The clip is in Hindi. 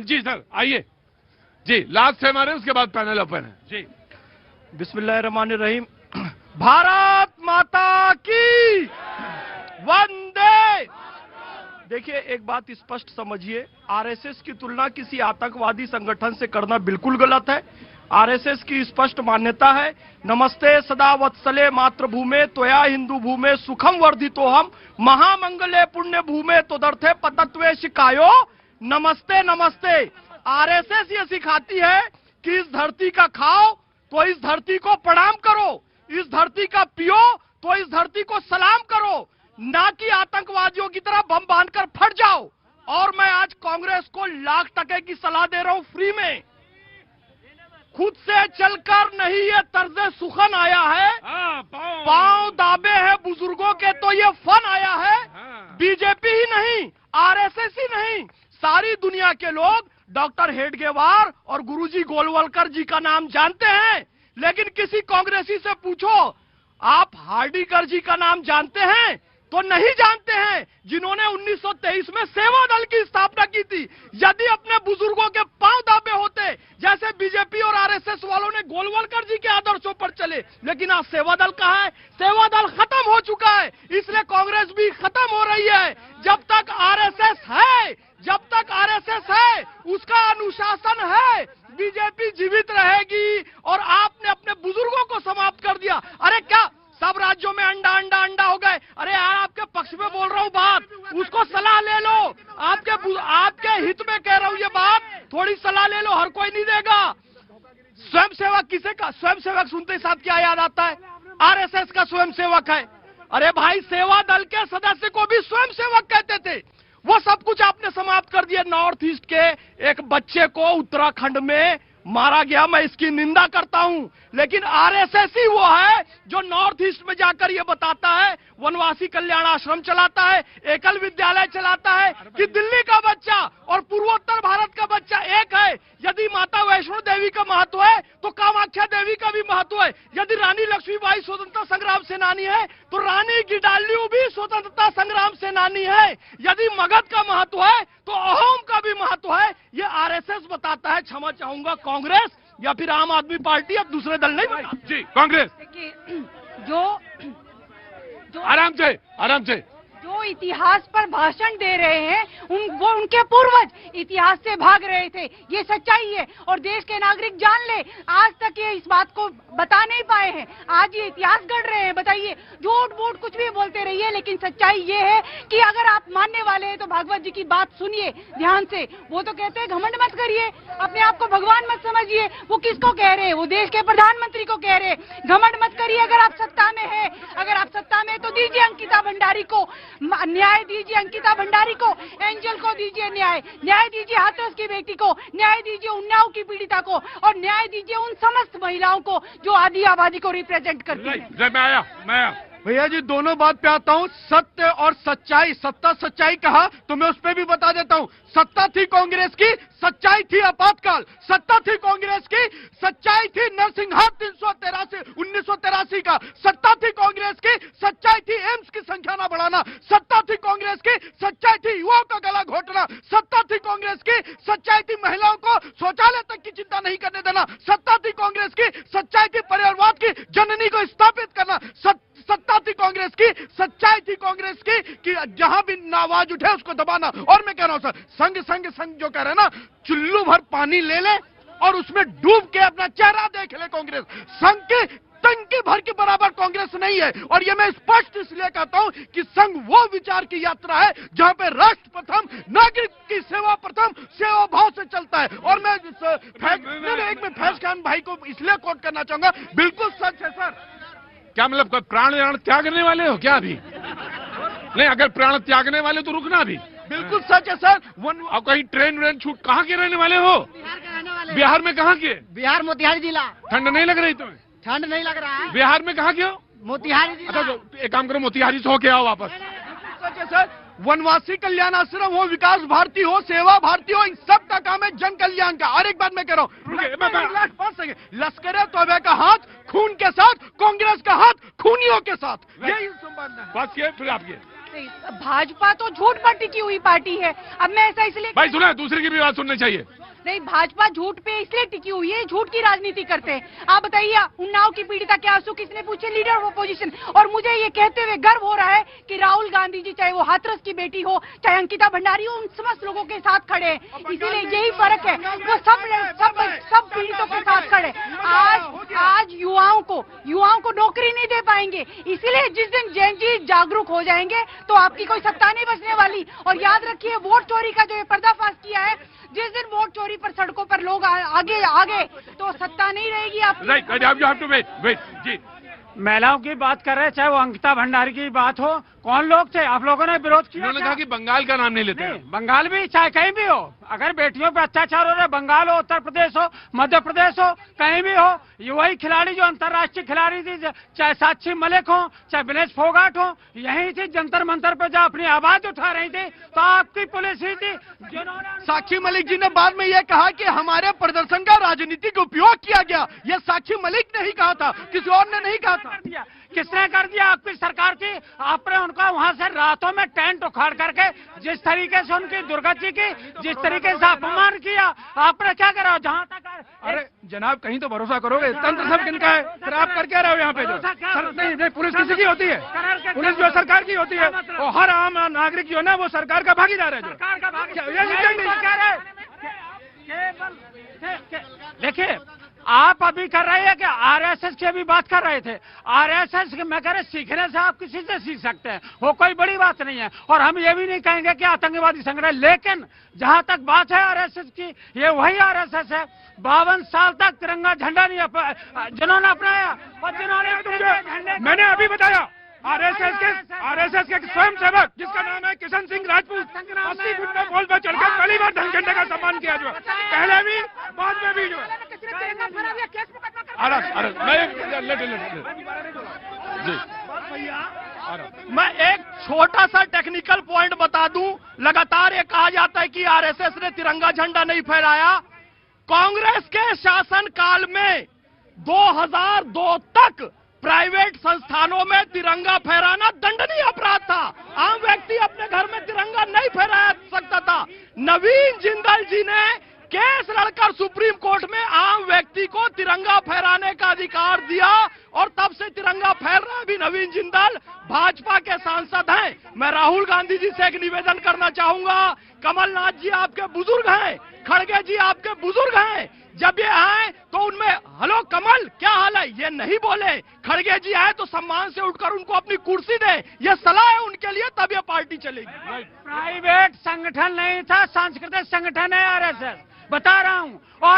जी सर आइए जी, लास्ट से हमारे, उसके बाद पैनल ओपन है जी। बिस्मिल्लाहिर्रहमानिर्रहीम। भारत माता की वंदे। देखिए, एक बात स्पष्ट समझिए, आरएसएस की तुलना किसी आतंकवादी संगठन से करना बिल्कुल गलत है। आरएसएस की स्पष्ट मान्यता है, नमस्ते सदा वत्सले मातृभूमे त्वया हिंदू भूमे सुखम वर्धितो हम महामंगले पुण्य भूमे तदर्थे पतत्वे शिकायो नमस्ते नमस्ते। आरएसएस ये सिखाती है कि इस धरती का खाओ तो इस धरती को प्रणाम करो, इस धरती का पियो तो इस धरती को सलाम करो, ना कि आतंकवादियों की तरह बम बांधकर फट जाओ। और मैं आज कांग्रेस को लाख टके की सलाह दे रहा हूं फ्री में, खुद से चलकर नहीं ये तर्ज सुखन आया है, पांव दाबे हैं बुजुर्गों के तो ये फन आया है। बीजेपी ही नहीं, आरएसएस ही नहीं, सारी दुनिया के लोग डॉक्टर हेडगेवार और गुरुजी गोलवलकर जी का नाम जानते हैं, लेकिन किसी कांग्रेसी से पूछो आप हार्डीकर जी का नाम जानते हैं तो नहीं जानते हैं, जिन्होंने 1923 में सेवा दल की स्थापना की थी। यदि अपने बुजुर्गों के पांव दाबे होते, जैसे बीजेपी और आरएसएस वालों ने गोलवलकर जी के आदर्शों पर चले, लेकिन आज सेवा दल कहां है? सेवा दल खत्म हो चुका है, इसलिए कांग्रेस भी खत्म हो रही है। जब तक आरएसएस है, जब तक आरएसएस है, उसका अनुशासन है, बीजेपी जीवित रहेगी। और आपने अपने बुजुर्गों को समाप्त कर दिया। अरे क्या सब राज्यों में अंडा अंडा अंडा हो गए? अरे यार, आपके पक्ष में बोल रहा हूं बात, उसको सलाह ले लो, आपके हित में कह रहा हूं ये बात, थोड़ी सलाह ले लो, हर कोई नहीं देगा। स्वयंसेवक किसे का? स्वयंसेवक सुनते ही साथ क्या याद आता है? आरएसएस का स्वयंसेवक है। अरे भाई, सेवा दल के सदस्य को भी स्वयंसेवक कहते थे, वो सब कुछ आपने समाप्त कर दिया। नॉर्थ ईस्ट के एक बच्चे को उत्तराखंड में मारा गया, मैं इसकी निंदा करता हूं, लेकिन आरएसएस ही वो है जो नॉर्थ ईस्ट में जाकर ये बताता है, वनवासी कल्याण आश्रम चलाता है, एकल विद्यालय चलाता है कि दिल्ली का बच्चा और पूर्वोत्तर भारत का बच्चा एक है। यदि माता वैष्णो देवी का महत्व है तो कामाख्या देवी का भी महत्व है। यदि रानी लक्ष्मीबाई स्वतंत्रता संग्राम सेनानी है तो रानी गिडाल्यू भी स्वतंत्रता संग्राम सेनानी है। यदि मगध का महत्व है तो अहोम का भी महत्व है। ये आरएसएस बताता है, क्षमा चाहूंगा कांग्रेस या फिर आम आदमी पार्टी या दूसरे दल नहीं बताते। जी कांग्रेस, जो आराम से जो इतिहास पर भाषण दे रहे हैं, वो उनके पूर्वज इतिहास से भाग रहे थे, ये सच्चाई है। और देश के नागरिक जान ले, आज तक ये इस बात को बता नहीं पाए हैं, आज ये इतिहास गढ़ रहे हैं। बताइए, झूठ मूठ कुछ भी बोलते रहिए, लेकिन सच्चाई ये है कि अगर आप मानने वाले हैं तो भागवत जी की बात सुनिए ध्यान से। वो तो कहते हैं घमंड मत करिए, अपने आप को भगवान मत समझिए। वो किसको कह रहे हैं? वो देश के प्रधानमंत्री को कह रहे हैं घमंड मत करिए। अगर आप सत्ता में है, अगर आप सत्ता में तो दीजिए अंकिता भंडारी को न्याय, दीजिए अंकिता भंडारी को, एंजल को दीजिए न्याय, न्याय दीजिए हाथरस की बेटी को, न्याय दीजिए उन्नाव की पीड़िता को, और न्याय दीजिए उन समस्त महिलाओं को जो आदि आबादी को रिप्रेजेंट करती है। मैं आया भैया जी, दोनों बात पे आता हूँ। सत्य और सच्चाई, सत्ता सच्चाई कहा तो मैं उस पर भी बता देता हूँ। सत्ता थी कांग्रेस की, सच्चाई थी आपातकाल। सत्ता थी कांग्रेस की, सच्चाई थी नरसिंहार 1983 का। सत्ता थी कांग्रेस की, सच्चाई थी एम्स की संख्या न बढ़ाना। सत्ता थी कांग्रेस की, सच्चाई थी युवाओं का गला घोटना। सत्ता थी कांग्रेस की, सच्चाई थी महिलाओं को शौचालय तक की चिंता नहीं करने देना। सत्ता थी कांग्रेस की, सच्चाई थी परिवारवाद की जननी को स्थापित करना। सत्ता थी कांग्रेस की, सच्चाई थी कांग्रेस की कि जहां भी आवाज उठे उसको दबाना। और मैं कह रहा हूं सर, संग जो कह रहे हैं ना, चुल्लू भर पानी ले ले और उसमें डूब के अपना चेहरा देख ले। कांग्रेस संघ की टंकी भर के बराबर कांग्रेस नहीं है। और ये मैं स्पष्ट इसलिए कहता हूं कि संघ वो विचार की यात्रा है जहां पे राष्ट्र प्रथम, नागरिक की सेवा प्रथम, सेवा भाव से चलता है। और मैं एक में फैज खान भाई को इसलिए कोट करना चाहूंगा, बिल्कुल सच है सर। क्या मतलब कोई प्राण त्यागने वाले हो क्या अभी? नहीं, अगर प्राण त्यागने वाले तो रुकना भी। बिल्कुल सच है सर। और कहीं ट्रेन छूट, कहाँ के रहने वाले हो? बिहार में कहाँ के? बिहार मोतिहारी जिला। ठंड नहीं लग रही तुम्हें? ठंड नहीं लग रहा है। बिहार में कहाँ के हो? मोतिहारी जिला। अच्छा, तो एक काम करो, मोतिहारी से होके आओ वापस। सच है सर। वनवासी कल्याण आश्रम हो, विकास भारती हो, सेवा भारती हो, इन सब का काम है जन कल्याण का। और एक बात मैं कह रहा हूँ, लश्कर तौबा का हाथ खून के साथ, कांग्रेस का हाथ खूनियों के साथ, यही संबंध है। बस ये फिर आप ये नहीं, भाजपा तो झूठ पर टिकी हुई पार्टी है। अब मैं ऐसा इसलिए भाई सुना, दूसरे की भी बात सुननी चाहिए। नहीं, भाजपा झूठ पे इसलिए टिकी हुई है, झूठ की राजनीति करते हैं। आप बताइए, उन्नाव की पीड़िता के आंसू किसने पूछे? Leader of opposition. और मुझे ये कहते हुए गर्व हो रहा है कि राहुल गांधी जी, चाहे वो हाथरस की बेटी हो, चाहे अंकिता भंडारी हो, उन समस्त लोगों के साथ खड़े हैं। इसीलिए यही फर्क है, वो सब पीड़ितों के साथ खड़े। आज युवाओं को नौकरी नहीं दे पाएंगे। इसीलिए जिस दिन जैन जी जागरूक हो जाएंगे तो आपकी कोई सत्ता नहीं बचने वाली। और याद रखिए, वोट चोरी का जो ये पर्दाफाश किया है, जिस दिन वोट चोरी पर सड़कों पर लोग आगे तो सत्ता नहीं रहेगी। आप right, you have to wait जी। महिलाओं की बात कर रहे हैं, चाहे वो अंकिता भंडारी की बात हो। कौन लोग थे? आप लोगों ने विरोध किया। उन्होंने कहा कि बंगाल का नाम नहीं लेते हैं। बंगाल भी, चाहे कहीं भी हो, अगर बेटियों पे अत्याचार हो रहे, बंगाल हो, उत्तर प्रदेश हो, मध्य प्रदेश हो, कहीं भी हो, ये वही खिलाड़ी जो अंतर्राष्ट्रीय खिलाड़ी थी, चाहे साक्षी मलिक हो, चाहे विनेश फोगाट हो, यही थी जंतर मंतर पे जब अपनी आवाज उठा रही थी तो आपकी पुलिस ही थी जिन्होंने। साक्षी मलिक जी ने बाद में यह कहा कि हमारे प्रदर्शन का राजनीतिक उपयोग किया गया। यह साक्षी मलिक ने ही कहा था, किसी और ने नहीं कहा था। किसने कर दिया? आपकी सरकार की। आपने उनका वहां से रातों में टेंट उखाड़ करके जिस तरीके से उनकी दुर्गति की, जिस तरीके से अपमान किया, आपने क्या करा? जहां तक अरे जनाब, कहीं तो भरोसा करोगे, तंत्र सब किनका है? फिर आप कर क्या रहे हो यहाँ पे? नहीं, पुलिस किसी की होती है, पुलिस जो सरकार की होती है, और हर आम नागरिक जो है ना, वो सरकार का भागीदार है। देखिए, आप अभी कर रहे हैं कि आरएसएस की भी बात कर रहे थे। आरएसएस के मैं कह रहे सीखने से आप किसी से सीख सकते हैं, वो कोई बड़ी बात नहीं है। और हम ये भी नहीं कहेंगे कि आतंकवादी संगठन, लेकिन जहां तक बात है आरएसएस की, ये वही आरएसएस है 52 साल तक तिरंगा झंडा नहीं जिन्होंने अपनाया और जिन्होंने मैंने अभी बताया आरएसएस के स्वयं सेवक जिसका नाम है किशन सिंह राजपूत 80 फुट का पोल पर चढ़कर पहली बार धन झंडे का सम्मान किया, जो पहले भी बाद में भी जो मैं एक छोटा सा टेक्निकल पॉइंट बता दूं। लगातार ये कहा जाता है कि आरएसएस ने तिरंगा झंडा नहीं फहराया। कांग्रेस के शासन काल में 2002 तक प्राइवेट संस्थानों में तिरंगा फहराना दंडनीय अपराध था। आम व्यक्ति अपने घर में तिरंगा नहीं फहरा सकता था। नवीन जिंदल जी ने केस लड़कर सुप्रीम कोर्ट में आम व्यक्ति को तिरंगा फहराने का अधिकार दिया और तब से तिरंगा फहर रहा है। अभी नवीन जिंदल भाजपा के सांसद हैं। मैं राहुल गांधी जी से एक निवेदन करना चाहूंगा, कमलनाथ जी आपके बुजुर्ग हैं, खड़गे जी आपके बुजुर्ग हैं, जब ये आए तो उनमें हेलो कमल क्या हाल है ये नहीं बोले। खड़गे जी आए तो सम्मान से उठकर उनको अपनी कुर्सी दे, ये सलाह है उनके लिए, तब ये पार्टी चलेगी। प्राइवेट संगठन नहीं था, सांस्कृतिक संगठन है आरएसएस, बता रहा हूं। और